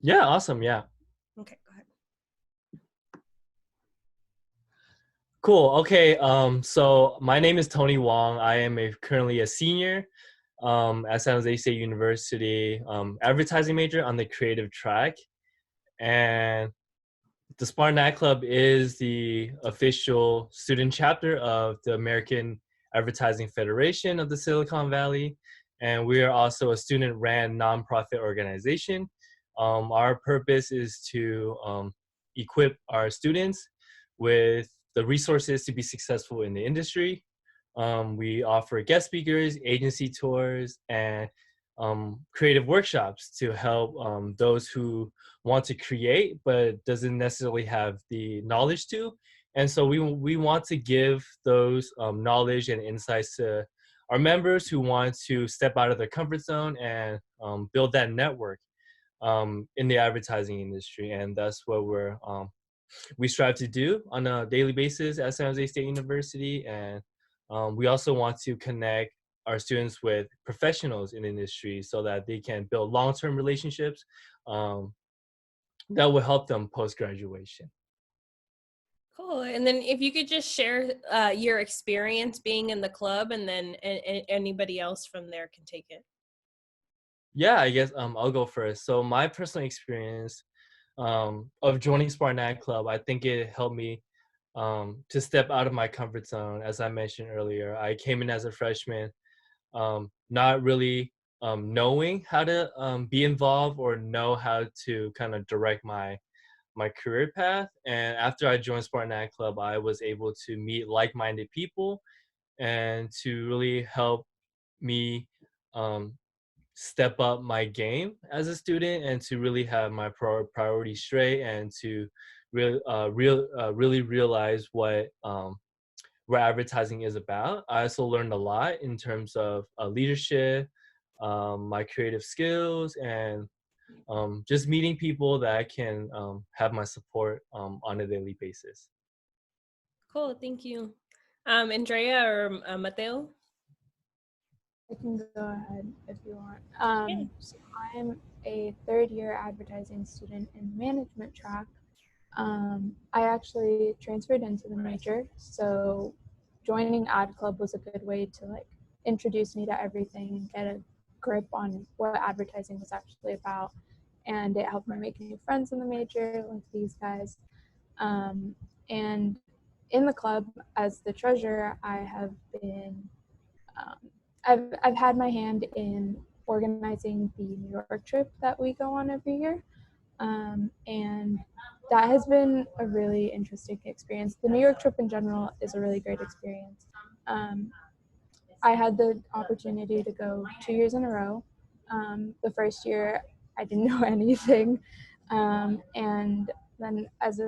Yeah, awesome. Yeah. Okay, go ahead. Cool. Okay. So my name is Tony Wong. I am currently a senior at San Jose State University, advertising major on the creative track. And the SpartanAdClub is the official student chapter of the American Advertising Federation of the Silicon Valley. And we are also a student ran nonprofit organization. Our purpose is to equip our students with the resources to be successful in the industry. We offer guest speakers, agency tours, and creative workshops to help those who want to create but doesn't necessarily have the knowledge to. And so we want to give those knowledge and insights to our members who want to step out of their comfort zone and build that network in the advertising industry. And that's what we strive to do on a daily basis at San Jose State University. And we also want to connect our students with professionals in the industry so that they can build long-term relationships um, that will help them post graduation. Cool. And then if you could just share your experience being in the club, and then anybody else from there can take it. Yeah, I guess I'll go first. So my personal experience of joining Spartan Club, I think it helped me to step out of my comfort zone. As I mentioned earlier, I came in as a freshman, not really knowing how to be involved or know how to kind of direct my career path. And after I joined Spartan Club, I was able to meet like-minded people and to really help me um, step up my game as a student and to really have my priorities straight and to really realize what advertising is about. I also learned a lot in terms of leadership, my creative skills, and just meeting people that can have my support on a daily basis. Cool. Thank you. Andrea or Mateo? I can go ahead if you want. Yeah. So I'm a third year advertising student in management track. I actually transferred into the major, so joining Ad Club was a good way to like introduce me to everything and get a grip on what advertising was actually about. And it helped me make new friends in the major, like these guys. And in the club, as the treasurer, I have been um, I've had my hand in organizing the New York trip that we go on every year, and that has been a really interesting experience. The New York trip in general is a really great experience. Um, I had the opportunity to go 2 years in a row. The first year, I didn't know anything, and then as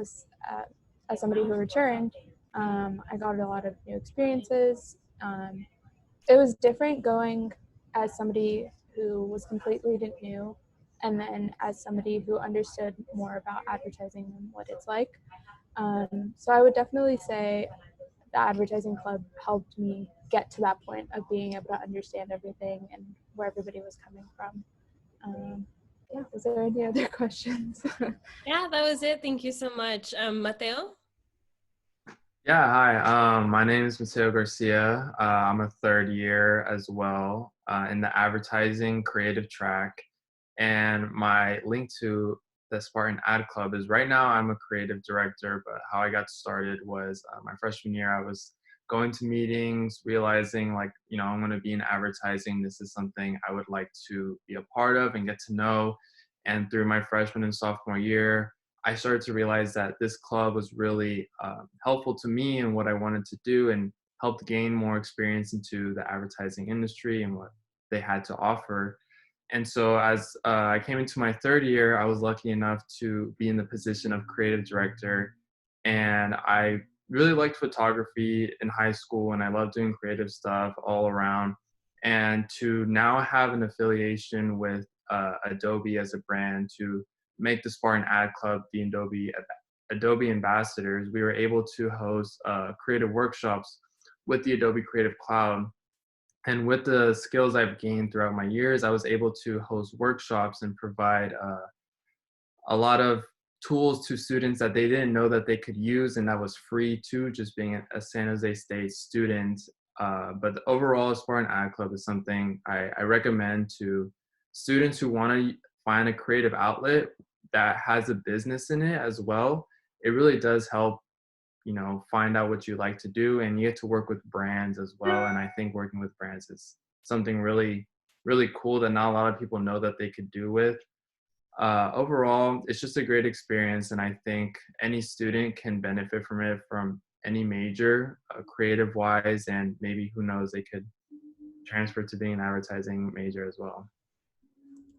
somebody who returned, I got a lot of new experiences. It was different going as somebody who was completely new and then as somebody who understood more about advertising and what it's like. So I would definitely say the advertising club helped me get to that point of being able to understand everything and where everybody was coming from. Yeah, is there any other questions? Yeah, that was it. Thank you so much. Mateo? Yeah, hi. My name is Mateo Garcia. I'm a third year as well in the advertising creative track. And my link to the Spartan Ad Club is right now I'm a creative director, but how I got started was my freshman year. I was going to meetings, realizing like, I'm going to be in advertising. This is something I would like to be a part of and get to know. And through my freshman and sophomore year, I started to realize that this club was really helpful to me and what I wanted to do and helped gain more experience into the advertising industry and what they had to offer. And so as I came into my third year, I was lucky enough to be in the position of creative director. And I really liked photography in high school and I loved doing creative stuff all around. And to now have an affiliation with Adobe as a brand to make the Spartan Ad Club the Adobe ambassadors, we were able to host creative workshops with the Adobe Creative Cloud. And with the skills I've gained throughout my years, I was able to host workshops and provide a lot of tools to students that they didn't know that they could use, and that was free too, just being a San Jose State student. But overall, Spartan Ad Club is something I recommend to students who want to find a creative outlet that has a business in it as well. It really does help, find out what you like to do, and you get to work with brands as well. And I think working with brands is something really, really cool that not a lot of people know that they could do with. Overall, it's just a great experience, and I think any student can benefit from it from any major, creative wise, and maybe who knows, they could transfer to being an advertising major as well.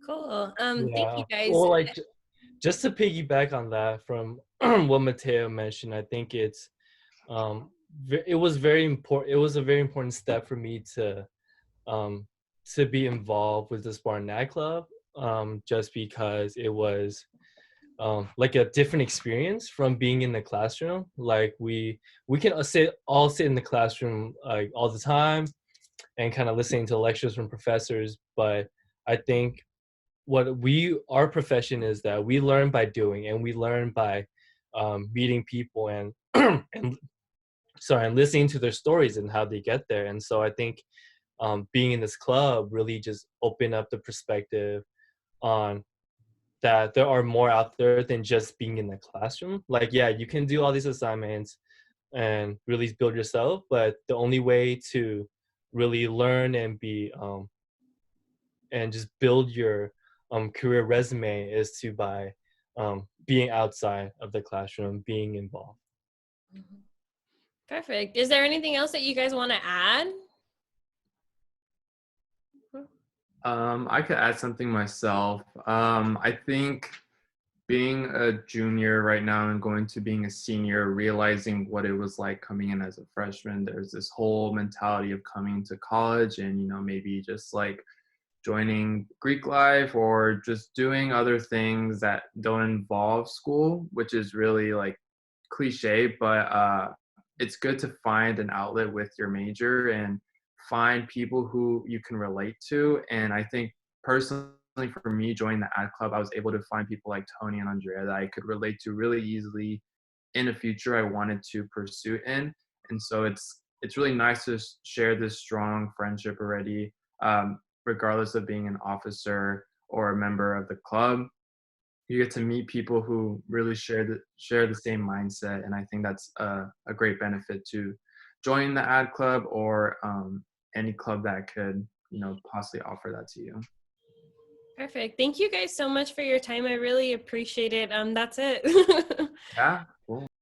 Cool. Thank you Yeah. guys. Well, like just to piggyback on that from what Mateo mentioned, I think um, it was very important. It was a very important step for me um, to be involved with the Spartan Club, just because it was like a different experience from being in the classroom. Like we can all sit in the classroom like all the time and kind of listening to lectures from professors, but I think our profession is that we learn by doing, and we learn by meeting people and and listening to their stories and how they get there. And so I think being in this club really just opened up the perspective on that there are more out there than just being in the classroom. Like, yeah, you can do all these assignments and really build yourself, but the only way to really learn and be and just build your career resume is to by being outside of the classroom, being involved. Perfect. Is there anything else that you guys want to add? I could add something myself. I think being a junior right now and going to being a senior, realizing what it was like coming in as a freshman, there's this whole mentality of coming to college and, maybe just like joining Greek life or just doing other things that don't involve school, which is really like cliche, but it's good to find an outlet with your major and find people who you can relate to. And I think personally for me joining the ad club, I was able to find people like Tony and Andrea that I could relate to really easily in a future I wanted to pursue in. And so it's really nice to share this strong friendship already, regardless of being an officer or a member of the club. You get to meet people who really share the same mindset, and I think that's a great benefit to join the ad club or any club that could possibly offer that to you. Perfect. Thank you guys so much for your time. I really appreciate it. That's it. Yeah, cool.